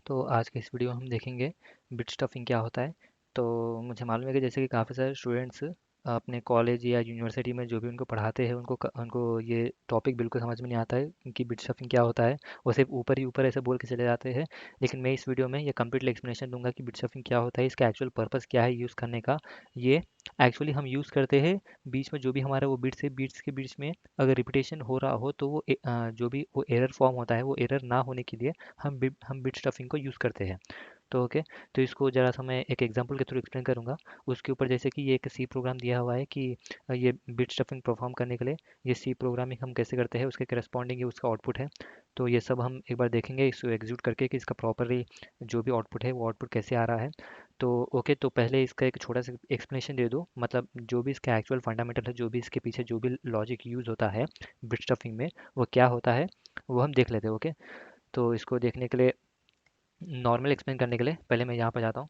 तो आज के इस वीडियो में हम देखेंगे बिट स्टफिंग क्या होता है। तो मुझे मालूम है कि जैसे कि काफ़ी सारे स्टूडेंट्स अपने कॉलेज या यूनिवर्सिटी में जो भी उनको पढ़ाते हैं उनको ये टॉपिक बिल्कुल समझ में नहीं आता है कि बिट स्टफिंग क्या होता है। वो सिर्फ ऊपर ही ऊपर ऐसे बोल के चले जाते हैं। लेकिन मैं इस वीडियो में ये कम्प्लीटली एक्सप्लेनेशन दूंगा कि बिट स्टफिंग क्या होता है, इसका एक्चुअल पर्पस क्या है यूज़ करने का। ये एक्चुअली हम यूज़ करते हैं बीच में जो भी हमारा वो बिट्स है, बिट्स के बीच में अगर रिपीटेशन हो रहा हो तो जो भी वो एरर फॉर्म होता है वो एरर ना होने के लिए हम बिट स्टफिंग को यूज़ करते हैं। तो ओके, तो इसको ज़रा सा मैं एक एग्जांपल के थ्रू एक्सप्लेन करूँगा। उसके ऊपर जैसे कि ये एक सी प्रोग्राम दिया हुआ है कि ये बिट स्टफिंग परफॉर्म करने के लिए ये सी प्रोग्रामिंग हम कैसे करते हैं, उसके करस्पॉन्डिंग ये उसका आउटपुट है। तो ये सब हम एक बार देखेंगे इसको एग्जीक्यूट करके कि इसका प्रॉपरली जो भी आउटपुट है वो आउटपुट कैसे आ रहा है। तो ओके, तो पहले इसका एक छोटा सा एक्सप्लेनेशन दे दो, मतलब जो भी इसका एक्चुअल फंडामेंटल है, जो भी इसके पीछे जो भी लॉजिक यूज़ होता है बिट स्टफिंग में, वो क्या होता है वो हम देख लेते हैं। ओके, तो इसको देखने के लिए, नॉर्मल एक्सप्लेन करने के लिए पहले मैं यहाँ पर जाता हूँ,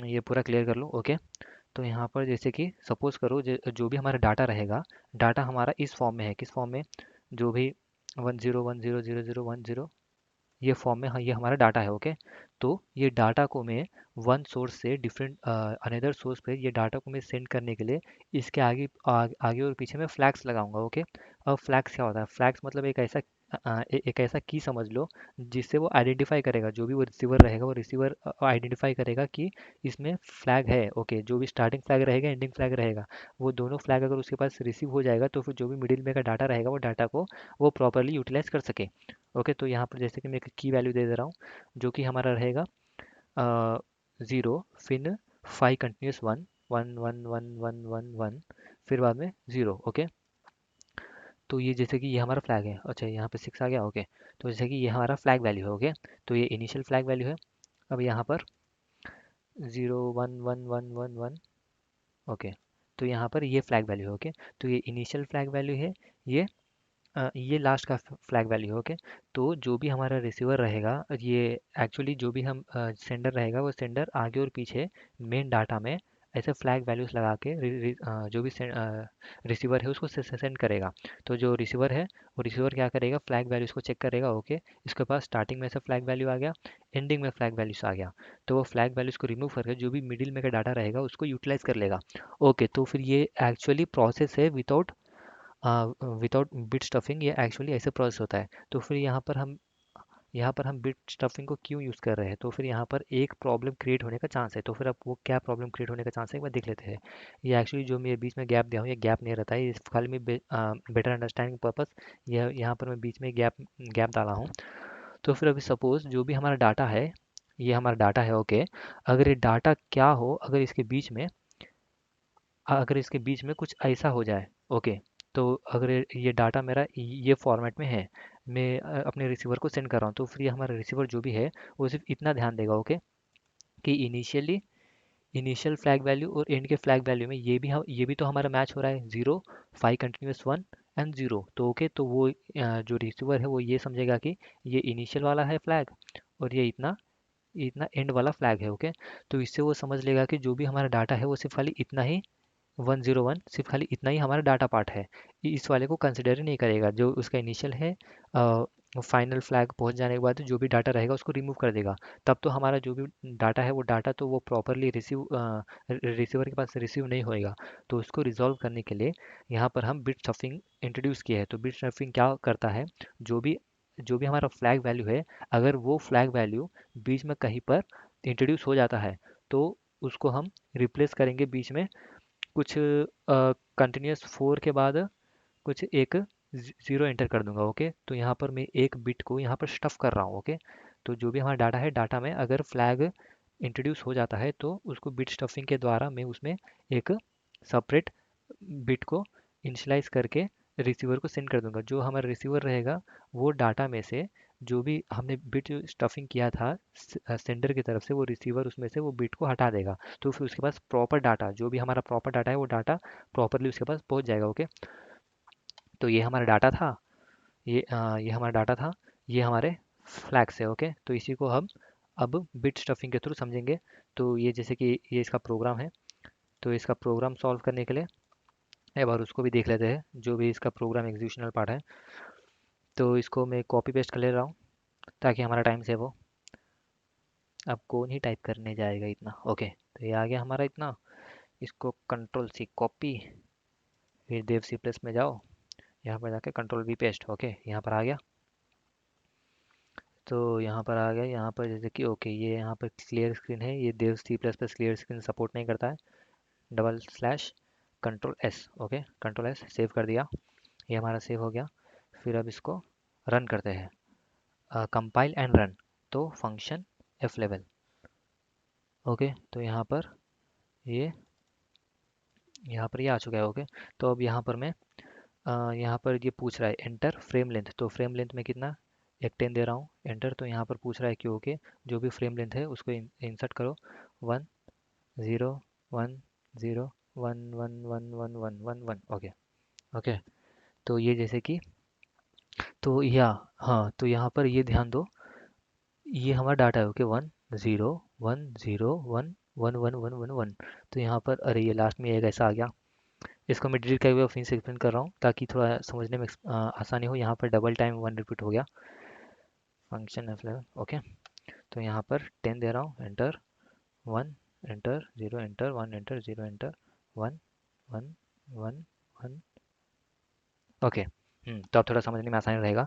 ये पूरा क्लियर कर लूँ। ओके, तो यहाँ पर जैसे कि सपोज करो जो भी हमारा डाटा रहेगा, डाटा हमारा इस फॉर्म में है, किस फॉर्म में, जो भी 10100010 ये फॉर्म में, हाँ ये हमारा डाटा है। ओके, तो ये डाटा को मैं वन सोर्स से डिफरेंट अनदर सोर्स पे ये डाटा को मैं सेंड करने के लिए इसके आगे और पीछे मैं फ्लैग्स लगाऊंगा। ओके, अब फ्लैग्स क्या होता है? फ्लैग्स मतलब एक ऐसा की समझ लो जिससे वो आइडेंटिफाई करेगा, जो भी वो रिसीवर रहेगा वो रिसीवर आइडेंटिफाई करेगा कि इसमें फ्लैग है। ओके, जो भी स्टार्टिंग फ्लैग रहेगा, एंडिंग फ्लैग रहेगा, वो दोनों फ्लैग अगर उसके पास रिसीव हो जाएगा तो फिर जो भी मिडिल में का डाटा रहेगा वो डाटा को वो प्रॉपरली यूटिलाइज कर सके। ओके, तो यहाँ पर जैसे कि मैं एक की वैल्यू दे दे रहा हूँ जो कि हमारा रहेगा 0, फिर 5 कंटिन्यूस 1, 1 1 1 1 1 1, फिर बाद में 0। ओके, तो ये जैसे कि ये हमारा फ्लैग है। अच्छा, यहाँ पे 6 आ गया। ओके, तो जैसे कि ये हमारा फ्लैग वैल्यू है। ओके, तो ये इनिशियल फ्लैग वैल्यू है। अब यहाँ पर 0 1 1 1 1 1। ओके, तो यहाँ पर ये फ्लैग वैल्यू है। ओके, तो ये इनिशियल फ्लैग वैल्यू है, ये ये लास्ट का फ्लैग वैल्यू है। ओके, तो जो भी हमारा रिसीवर रहेगा, ये एक्चुअली जो भी हम सेंडर रहेगा वो सेंडर आगे और पीछे मेन डाटा में ऐसे फ्लैग वैल्यूज लगा के जो भी रिसीवर है उसको सेंड करेगा। तो जो रिसीवर है वो रिसीवर क्या करेगा, फ्लैग वैल्यूज को चेक करेगा। ओके, इसके पास स्टार्टिंग में से फ्लैग वैल्यू आ गया, एंडिंग में फ्लैग वैल्यूज आ गया, तो वो फ्लैग वैल्यूज को रिमूव करके जो भी मिडिल में का डाटा रहेगा उसको यूटिलाइज कर लेगा। ओके, तो फिर ये एक्चुअली प्रोसेस है विदाउट बिट स्टफिंग, ये एक्चुअली ऐसे प्रोसेस होता है। तो फिर यहाँ पर हम बिट स्टफिंग को क्यों यूज़ कर रहे हैं? तो फिर यहाँ पर एक प्रॉब्लम क्रिएट होने का चांस है। तो फिर अब वो क्या प्रॉब्लम क्रिएट होने का चांस है एक बार देख लेते हैं। ये एक्चुअली जो मैं बीच में गैप दिया हूँ ये गैप नहीं रहता है, ये खाली मैं बेटर अंडरस्टैंडिंग पर्पस ये यहाँ पर मैं बीच में गैप गैप डाला हूँ। तो फिर अभी सपोज जो भी हमारा डाटा है, ये हमारा डाटा है। ओके, अगर ये डाटा क्या हो, अगर इसके बीच में कुछ ऐसा हो जाए। ओके, तो अगर ये डाटा मेरा ये फॉर्मेट में है, मैं अपने रिसीवर को सेंड कर रहा हूँ, तो फिर ये हमारा रिसीवर जो भी है वो सिर्फ इतना ध्यान देगा। ओके, कि इनिशियल फ्लैग वैल्यू और एंड के फ्लैग वैल्यू में ये भी तो हमारा मैच हो रहा है, 0 5 कंटिन्यूस 1 एंड 0। तो ओके, तो वो जो रिसीवर है वो ये समझेगा कि ये इनिशियल वाला है फ्लैग और ये इतना इतना एंड वाला फ्लैग है। ओके, तो इससे वो समझ लेगा कि जो भी हमारा डाटा है वो सिर्फ खाली इतना ही 101, सिर्फ खाली इतना ही हमारा डाटा पार्ट है। इस वाले को कंसिडर ही नहीं करेगा, जो उसका इनिशियल है। फाइनल फ्लैग पहुंच जाने के बाद जो भी डाटा रहेगा उसको रिमूव कर देगा। तब तो हमारा जो भी डाटा है वो डाटा तो वो प्रॉपरली रिसीवर के पास रिसीव नहीं होएगा। तो उसको रिजॉल्व करने के लिए यहाँ पर हम बिट स्टफिंग इंट्रोड्यूस किया है। तो बिट स्टफिंग क्या करता है, जो भी जो भी हमारा फ्लैग वैल्यू है, अगर वो फ्लैग वैल्यू बीच में कहीं पर इंट्रोड्यूस हो जाता है तो उसको हम रिप्लेस करेंगे बीच में कुछ कंटिन्यूस 4 के बाद कुछ एक ज़ीरो एंटर कर दूंगा। ओके, तो यहाँ पर मैं एक बिट को यहाँ पर स्टफ़ कर रहा हूँ। ओके, तो जो भी हमारा डाटा है, डाटा में अगर फ्लैग इंट्रोड्यूस हो जाता है तो उसको बिट स्टफिंग के द्वारा मैं उसमें एक सेपरेट बिट को इनिशियलाइज करके रिसीवर को सेंड कर दूंगा। जो हमारा रिसीवर रहेगा वो डाटा में से जो भी हमने बिट स्टफिंग किया था सेंडर की तरफ से, वो रिसीवर उसमें से वो बिट को हटा देगा। तो फिर उसके पास प्रॉपर डाटा, जो भी हमारा प्रॉपर डाटा है वो डाटा प्रॉपरली उसके पास पहुंच जाएगा। ओके, तो ये हमारा डाटा था, ये हमारा डाटा था, ये हमारे फ्लैग्स है। ओके, तो इसी को हम अब बिट स्टफिंग के थ्रू समझेंगे। तो ये जैसे कि ये इसका प्रोग्राम है, तो इसका प्रोग्राम सॉल्व करने के लिए एक बार उसको भी देख लेते हैं, जो भी इसका प्रोग्राम एग्जीक्यूशनल पार्ट है। तो इसको मैं कॉपी पेस्ट कर ले रहा हूँ ताकि हमारा टाइम सेव हो। अब कौन ही टाइप करने जाएगा इतना। ओके, तो ये आ गया हमारा इतना। इसको कंट्रोल सी कॉपी, फिर देव सी प्लस में जाओ, यहाँ पर जाके कंट्रोल वी पेस्ट। ओके, यहाँ पर आ गया। तो यहाँ पर आ गया, यहाँ पर जैसे कि ओके, ये यहाँ पर क्लियर स्क्रीन है, ये Dev C plus plus clear screen support नहीं करता है। Double slash control S. Okay, control S, save कर दिया, ये हमारा सेव हो गया। फिर अब इसको रन करते हैं, कंपाइल एंड रन। तो फंक्शन एफ लेवल। ओके, तो ये यहाँ पर ये आ चुका है। ओके, तो अब यहाँ पर मैं यहाँ पर ये पूछ रहा है एंटर फ्रेम लेंथ, तो फ्रेम लेंथ में कितना, एक 10 दे रहा हूँ एंटर। तो यहाँ पर पूछ रहा है कि ओके, जो भी फ्रेम लेंथ है उसको इंसर्ट करो, 1 0 1 0 1 1 1 1 1 1। ओके। ओके, तो ये जैसे कि, तो या हाँ, तो यहाँ पर ये ध्यान दो, ये हमारा डाटा है। ओके, 1 0 1 0 1 1 1 1 1 1। तो यहाँ पर अरे ये लास्ट में एक ऐसा आ गया, इसको मैं डिलीट करके हुए फिर से एक्सप्लेन कर रहा हूँ ताकि थोड़ा समझने में आसानी हो। यहाँ पर डबल टाइम 1 रिपीट हो गया, फंक्शन एफ लेवल। ओके, तो यहाँ पर 10 दे रहा हूँ enter, 1 enter, 0 enter, 1 enter, 0 enter, 1 1 1 1। Okay, तो अब थोड़ा समझने में आसानी रहेगा।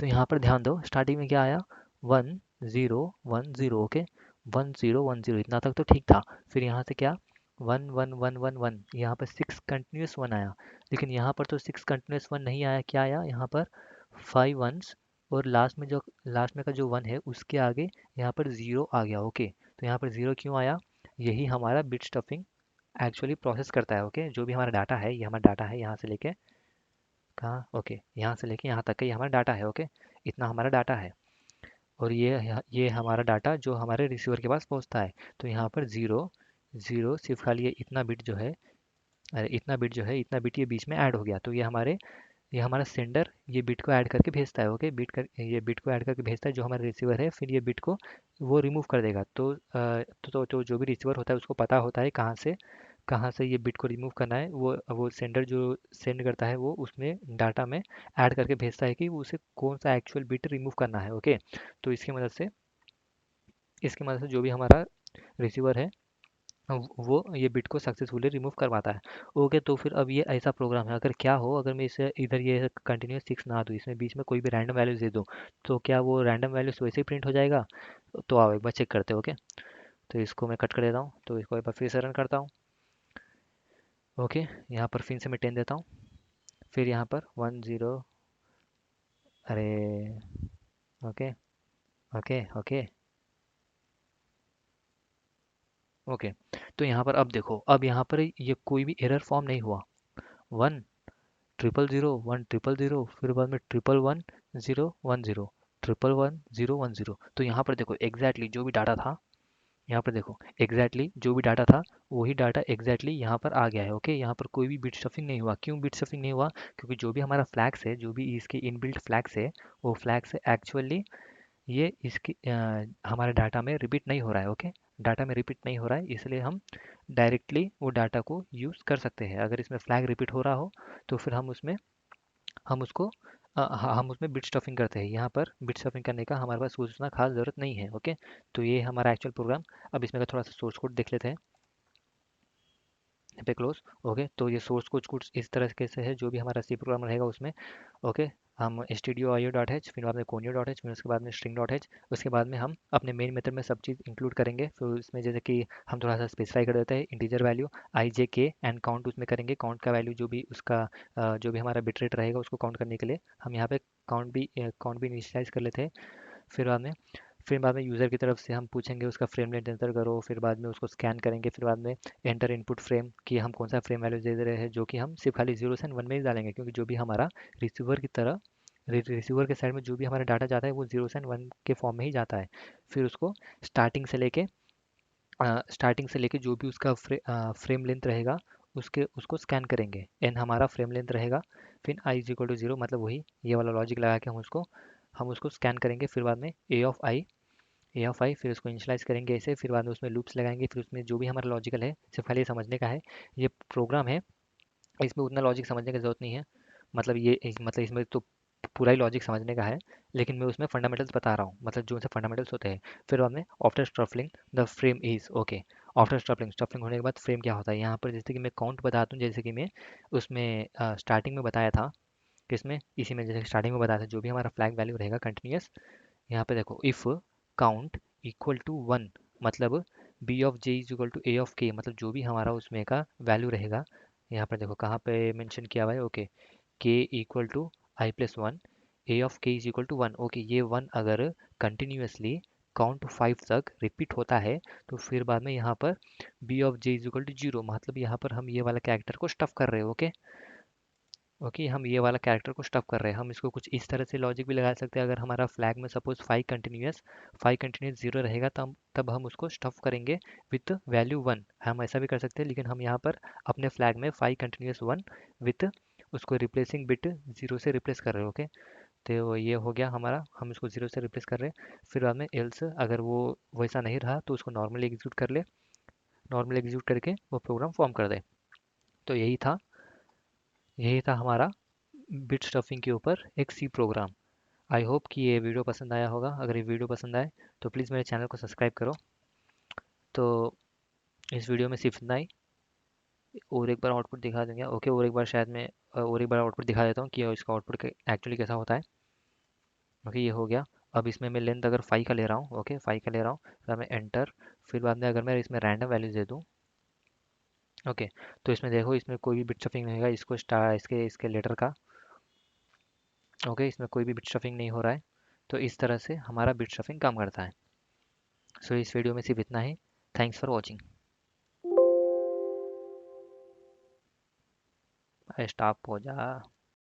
तो यहाँ पर ध्यान दो, स्टार्टिंग में क्या आया, 1 0 1 0। ओके, 1 0 1 0 इतना तक तो ठीक था। फिर यहाँ से क्या, 1 1 1 1 1, यहाँ पर 6 कंटिन्यूस 1 आया। लेकिन यहाँ पर तो 6 कंटिन्यूस 1 नहीं आया, क्या आया यहाँ पर, 5 1s, और लास्ट में का जो 1 है उसके आगे यहाँ पर 0 आ गया। ओके, तो यहाँ पर 0 क्यों आया, यही हमारा बिट स्टफिंग एक्चुअली प्रोसेस करता है। ओके, जो भी हमारा डाटा है, ये हमारा डाटा है यहाँ से लेके कहाँ, ओके, यहाँ से लेके यहाँ तक का ये हमारा डाटा है। ओके, इतना हमारा डाटा है, और ये हमारा डाटा जो हमारे रिसीवर के पास पहुँचता है। तो यहाँ पर 0 0 सिर्फ खाली ये इतना बिट जो है, अरे इतना बिट जो है, इतना बिट ये बीच में ऐड हो गया। तो ये हमारा सेंडर ये बिट को ऐड करके भेजता है। ओके, ये बिट को ऐड करके भेजता है जो हमारा रिसीवर है, फिर ये बिट को वो रिमूव कर देगा। तो जो भी रिसीवर होता है उसको पता होता है कहाँ से ये बिट को रिमूव करना है। वो सेंडर जो सेंड करता है वो उसमें डाटा में ऐड करके भेजता है कि उसे कौन सा एक्चुअल बिट रिमूव करना है। ओके, तो इसकी मदद से जो भी हमारा रिसीवर है वो ये बिट को सक्सेसफुली रिमूव करवाता है। ओके, तो फिर अब ये ऐसा प्रोग्राम है, अगर क्या हो, अगर मैं इसे इधर ये कंटिन्यूस 6 ना दूँ, इसमें बीच में कोई भी रैंडम वैल्यूज दे दूँ, तो क्या वो रैंडम वैल्यूज वैसे ही प्रिंट हो जाएगा। तो आओ एक बार चेक करते हैं। ओके, तो इसको मैं कट कर देता हूँ, तो इसको एक बार फिर से रन करता हूँ। ओके, यहाँ पर फिर से मैं 10 देता हूँ, फिर यहाँ पर 1 0, अरे ओके ओके ओके ओके। तो यहाँ पर अब देखो, अब यहाँ पर ये कोई भी एरर फॉर्म नहीं हुआ। 1 0 0 1 0 0, फिर बाद में 1 1 1 0 1 0, 1 1 1 0 1 0। तो यहाँ पर देखो एग्जैक्टली जो भी डाटा था, यहाँ पर देखो एग्जैक्टली जो भी डाटा था वही डाटा एग्जैक्टली यहाँ पर आ गया है। ओके, यहाँ पर कोई भी बिट स्टफिंग नहीं हुआ। क्यों बिट स्टफिंग नहीं हुआ, क्योंकि जो भी हमारा फ्लैग्स है, जो भी इसके इनबिल्ट फ्लैग्स है, वो फ्लैग्स एक्चुअली ये हमारे डाटा में रिपीट नहीं हो रहा है। ओके, डाटा में रिपीट नहीं हो रहा है, इसलिए हम डायरेक्टली वो डाटा को यूज़ कर सकते हैं। अगर इसमें फ्लैग रिपीट हो रहा हो तो फिर हम उसको हम उसमें बिट स्टफिंग करते हैं। यहाँ पर बिट स्टफिंग करने का हमारे पास कुछ उतना खास ज़रूरत नहीं है। ओके, तो ये हमारा एक्चुअल प्रोग्राम। अब इसमें का थोड़ा सा सोर्स कोड देख लेते हैं, यहाँ पे क्लोज। ओके, तो ये सोर्स कोड कुछ इस तरह से है, जो भी हमारा सी प्रोग्राम रहेगा उसमें। ओके, हम stdio.io.h, फिर बाद में conio.h, फिर उसके बाद में string.h, उसके बाद में हम अपने मेन मेथड में सब चीज़ इंक्लूड करेंगे। फिर उसमें जैसे कि हम थोड़ा सा स्पेसिफाई कर देते हैं इंटीजर वैल्यू आई जे के एंड काउंट उसमें करेंगे। काउंट का वैल्यू जो भी उसका जो भी हमारा बिट रेट रहेगा उसको काउंट करने के लिए हम यहाँ पे काउंट भी इनिशियलाइज कर लेते हैं। फिर बाद में यूज़र की तरफ से हम पूछेंगे उसका फ्रेम रेट एंटर करो, फिर बाद में उसको स्कैन करेंगे, फिर बाद में एंटर इनपुट फ्रेम कि हम कौन सा फ्रेम वैल्यू दे रहे हैं, जो कि हम सिर्फ खाली 0 से 1 में ही डालेंगे, क्योंकि जो भी हमारा रिसीवर की तरह रिसीवर के साइड में जो भी हमारा डाटा जाता है वो 0 से 1 के फॉर्म में ही जाता है। फिर उसको स्टार्टिंग से लेके जो भी उसका फ्रेम लेंथ रहेगा उसको स्कैन करेंगे। एन हमारा फ्रेम लेंथ रहेगा, फिर आई इज इक्वल टू 0, मतलब वही ये वाला लॉजिक लगा के हम उसको स्कैन करेंगे। फिर बाद में ए ऑफ आई, फिर उसको इनिशियलाइज़ करेंगे ऐसे, फिर बाद में उसमें लूप्स लगाएंगे, फिर उसमें जो भी हमारा लॉजिकल है, सिर्फ खाली ये समझने का है। ये प्रोग्राम है, इसमें उतना लॉजिक समझने की ज़रूरत नहीं है। मतलब इसमें तो पूरा ही लॉजिक समझने का है, लेकिन मैं उसमें फंडामेंटल्स बता रहा हूँ, मतलब जो उनसे फंडामेंटल्स होते हैं। फिर बाद में after shuffling the frame is okay. After shuffling shuffling होने के बाद फ्रेम क्या होता है, यहाँ पर जैसे कि मैं काउंट बताता हूँ, जैसे कि मैं उसमें स्टार्टिंग में बताया था, किसमें, इसी में जैसे स्टार्टिंग में बताया था, जो भी हमारा फ्लैग वैल्यू रहेगा कंटिन्यूस, यहाँ पे देखो if count equal to one, मतलब b of j is equal to a of k, मतलब जो भी हमारा उसमें का वैल्यू रहेगा, यहाँ पर देखो कहाँ पे मेंशन किया हुआ है, okay, k equal to i plus one, a of k is equal to one, okay, ये वन अगर कंटिन्यूसली काउंट फाइव तक रिपीट होता है, तो फिर बाद में यहाँ पर b of j is equal to zero, मतलब यहाँ पर हम ये वाला कैरेक्टर को स्टफ कर रहे हैं, ओके। ओके, हम ये वाला कैरेक्टर को स्टफ कर रहे हैं। हम इसको कुछ इस तरह से लॉजिक भी लगा सकते हैं, अगर हमारा फ्लैग में सपोज फाइव कंटिन्यूस जीरो रहेगा, तब हम उसको स्टफ करेंगे विथ वैल्यू वन, हम ऐसा भी कर सकते हैं, लेकिन हम यहाँ पर अपने फ्लैग में फाइव कंटिन्यूस वन विथ उसको रिप्लेसिंग बिट जीरो से रिप्लेस कर रहे हैं, ओके। तो ये हो गया हमारा, हम इसको जीरो से रिप्लेस कर रहे हैं। फिर बाद में एल्स अगर वो वैसा नहीं रहा तो उसको नॉर्मली एग्जीक्यूट कर ले, नॉर्मली एग्जीक्यूट करके वो प्रोग्राम फॉर्म कर दे। तो यही था हमारा बिट स्टफिंग के ऊपर एक सी प्रोग्राम। आई होप कि ये वीडियो पसंद आया होगा। अगर ये वीडियो पसंद आए तो प्लीज़ मेरे चैनल को सब्सक्राइब करो। तो इस वीडियो में सिर्फ इतना ही, और एक बार आउटपुट दिखा देंगे, ओके, और एक बार शायद मैं और एक बार आउटपुट दिखा देता हूँ कि इसका आउटपुट एक्चुअली कैसा होता है। ओके, ये हो गया। अब इसमें मैं लेंथ अगर 5 का ले रहा हूँ, ओके, 5 का ले रहा हूँ, फिर मैं एंटर, फिर बाद में अगर मैं इसमें रैंडम वैल्यूज दे दूँ, ओके, तो इसमें देखो, इसमें कोई भी बिट स्टफिंग नहीं होगा, इसको स्टार इसके लेटर का, ओके, इसमें कोई भी बिट स्टफिंग नहीं हो रहा है। तो इस तरह से हमारा बिट स्टफिंग काम करता है। सो इस वीडियो में सिर्फ इतना ही। Thanks for watching. स्टॉप हो जा।